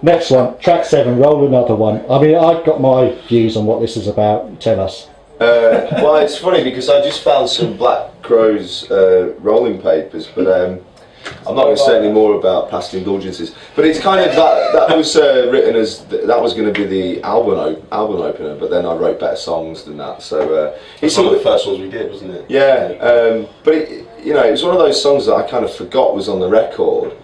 Next one, track 7, Roll Another One. I mean, I've got my views on what this is about. Tell us. Well, it's funny because I just found some Black Crowes rolling papers, but I'm not going to say any more about Past Indulgences. But it's kind of that was written as that was going to be the album opener, but then I wrote better songs than that. So it's one of the first ones we did, wasn't it? Yeah, but it was one of those songs that I kind of forgot was on the record,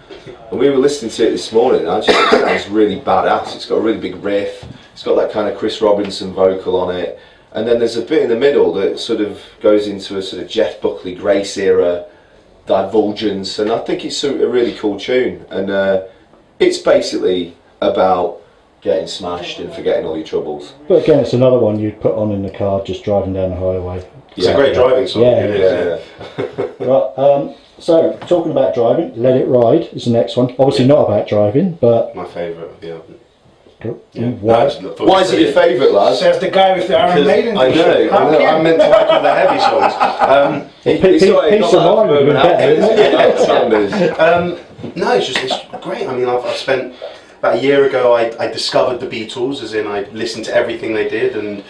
and we were listening to it this morning. And I just think it sounds really badass. It's got a really big riff. It's got that kind of Chris Robinson vocal on it. And then there's a bit in the middle that sort of goes into a sort of Jeff Buckley, Grace era divulgence, and I think it's a really cool tune. And it's basically about getting smashed and forgetting all your troubles. But again, it's another one you'd put on in the car just driving down the highway. It's a great driving song. Yeah. Right, so talking about driving, Let It Ride is the next one. Obviously not about driving, but... My favourite of the album. Cool. Yeah. Why is it your favourite, Laz? Says the guy with the Iron Maiden. I know. I'm meant to like all the heavy songs. Peace of mind would be better, isn't it? No, it's great. I mean, I've spent about a year ago. I discovered the Beatles, as in I listened to everything they did and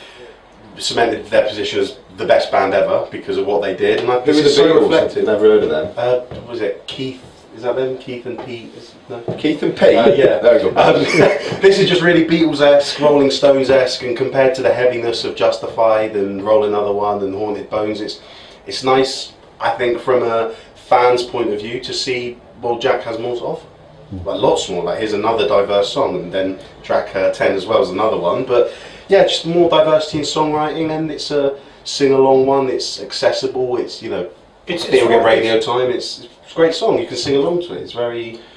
cemented their position as the best band ever because of what they did. And Who were the Beatles? I've never heard of them. Was it Keith? Is that them? Keith and Pete? No? Keith and Pete? Yeah. There we go. This is just really Beatles-esque, Rolling Stones-esque, and compared to the heaviness of Justified and Roll Another One and Haunted Bones, it's nice, I think, from a fan's point of view to see, well, Jack has more to offer. Like, lots more. Like, here's another diverse song, and then track 10 as well is another one. But yeah, just more diversity in songwriting, and it's a sing-along one, it's accessible, it's, it'll get radio time, it's a great song, you can sing along to it,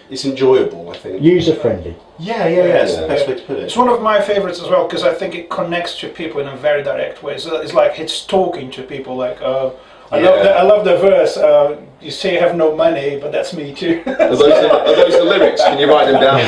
it's enjoyable, I think. User friendly. Yeah, it's the best way to put it. It's one of my favorites as well, because I think it connects to people in a very direct way. So it's like it's talking to people, like, I love the verse, you say you have no money, but that's me too. Are those the lyrics? Can you write them down?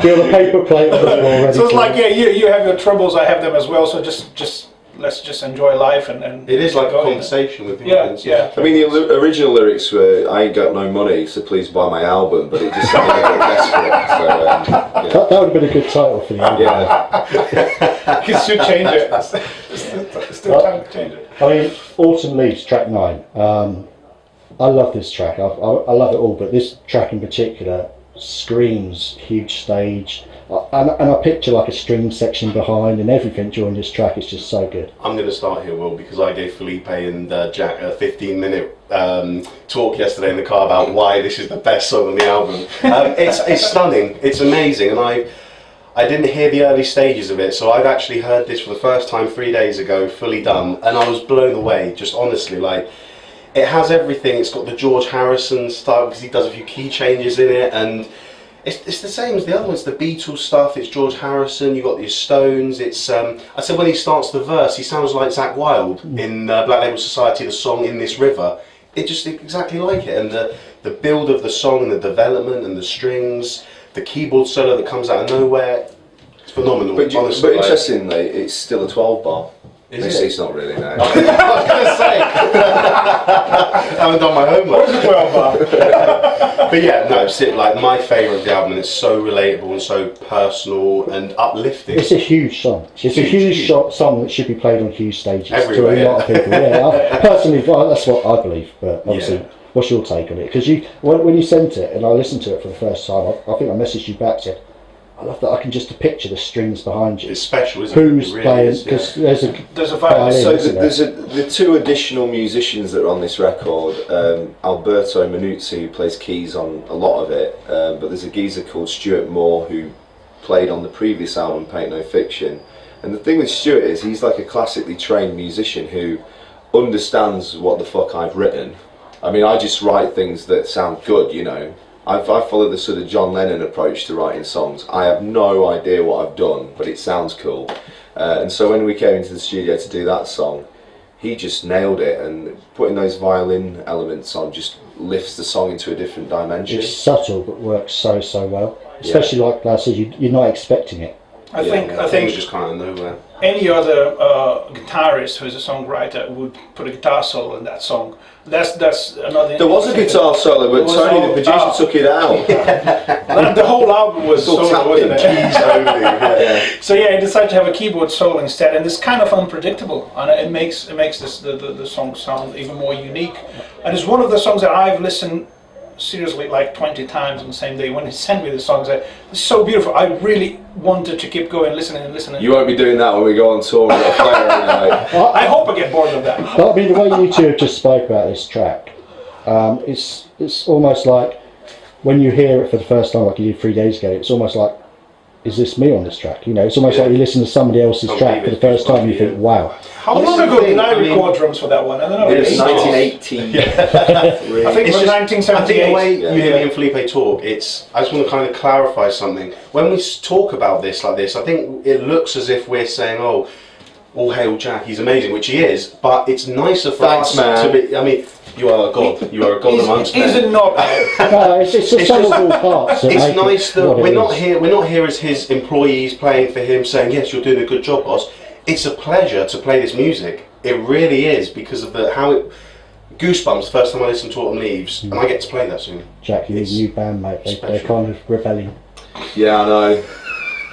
Do you have a paper plate of them already? So it's like, you have your troubles, I have them as well, so just let's just enjoy life and it is like a conversation with the audience. Yeah. I mean, the original lyrics were, I ain't got no money, so please buy my album, but it just sounded a bit desperate. So, that would have been a good title for the album. Yeah. You can still change it. Still time to change it. I mean, Autumn Leaves, track 9. I love this track. I love it all, but this track in particular screams huge stage. And I picture like a string section behind and everything during this track. It's just so good. I'm going to start here, Will, because I gave Felipe and Jack a 15-minute talk yesterday in the car about why this is the best song on the album. It's stunning, it's amazing, and I didn't hear the early stages of it, so I've actually heard this for the first time 3 days ago, fully done, and I was blown away, just honestly. Like, it has everything. It's got the George Harrison style, because he does a few key changes in it, and it's the same as the other ones, the Beatles stuff, it's George Harrison, you've got these Stones, it's, I said when he starts the verse, he sounds like Zakk Wylde in Black Label Society, the song In This River. It just exactly like it, and the build of the song, and the development, and the strings, the keyboard solo that comes out of nowhere, it's phenomenal. But honestly, interestingly, it's still a 12 bar. Is it? It's not really, no. I was going to say, I haven't done my homework. But yeah, no, it's like my favourite of the album, and it's so relatable and so personal and uplifting. It's a huge song. It's a huge song that should be played on huge stages everywhere, to a lot of people. Yeah, personally, that's what I believe. But obviously, what's your take on it? Because when you sent it and I listened to it for the first time, I think I messaged you back, said, I love that I can just picture the strings behind you. It's special, isn't Who's it? It really playing? Because there's a violin. So there's the two additional musicians that are on this record. Alberto Manuzzi, who plays keys on a lot of it, but there's a geezer called Stuart Moore who played on the previous album, Paint No Fiction. And the thing with Stuart is he's like a classically trained musician who understands what the fuck I've written. I mean, I just write things that sound good, I follow the sort of John Lennon approach to writing songs. I have no idea what I've done, but it sounds cool. And so when we came into the studio to do that song, he just nailed it, and putting those violin elements on just lifts the song into a different dimension. It's subtle, but works so well. Especially like I said, you're not expecting it. I think things just kind of nowhere. any other guitarist who's a songwriter would put a guitar solo in that song. That's another. There was a guitar solo, but Tony, the producer, took it out. The whole album was all solo, wasn't it? Keys only. Yeah. So yeah, I decided to have a keyboard solo instead, and it's kind of unpredictable, and it makes the song sound even more unique. And it's one of the songs that I've listened seriously like 20 times on the same day. When he sent me the songs, it's so beautiful. I really wanted to keep going, listening. You won't be doing that when we go on tour. We've got a player every night. I hope I get bored of that. But I mean, the way you two have just spoke about this track, it's almost like when you hear it for the first time, like you did 3 days ago, it's almost like, is this me on this track? You know, it's almost like you listen to somebody else's track for the first time and you think, wow. How long ago did I record drums for that one? I don't know. It was 1980. I think it was 1978. I think the way you hear me and Felipe talk, I just want to kind of clarify something. When we talk about this like this, I think it looks as if we're saying, oh, all hail Jack, he's amazing, which he is, but it's nicer for us to be, I mean, you are a god. You are a god amongst men. Is it not? No, it's just some of all parts. It's nice that we're not here as his employees playing for him, saying yes, you're doing a good job, boss. It's a pleasure to play this music. It really is, because of Goosebumps. First time I listened to Autumn Leaves, and I get to play that soon. Jack, you need a new band, mate. They're kind of rebelling. Yeah, I know.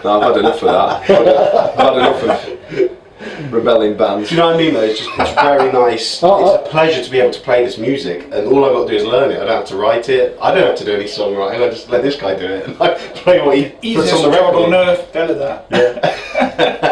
No, I've had enough of that. I've had enough of rebelling bands. Do you know what I mean though? It's very nice. It's a pleasure to be able to play this music, and all I've got to do is learn it. I don't have to write it. I don't have to do any songwriting. I just let this guy do it, and I play what he puts on the record. on earth, tell it that. Yeah.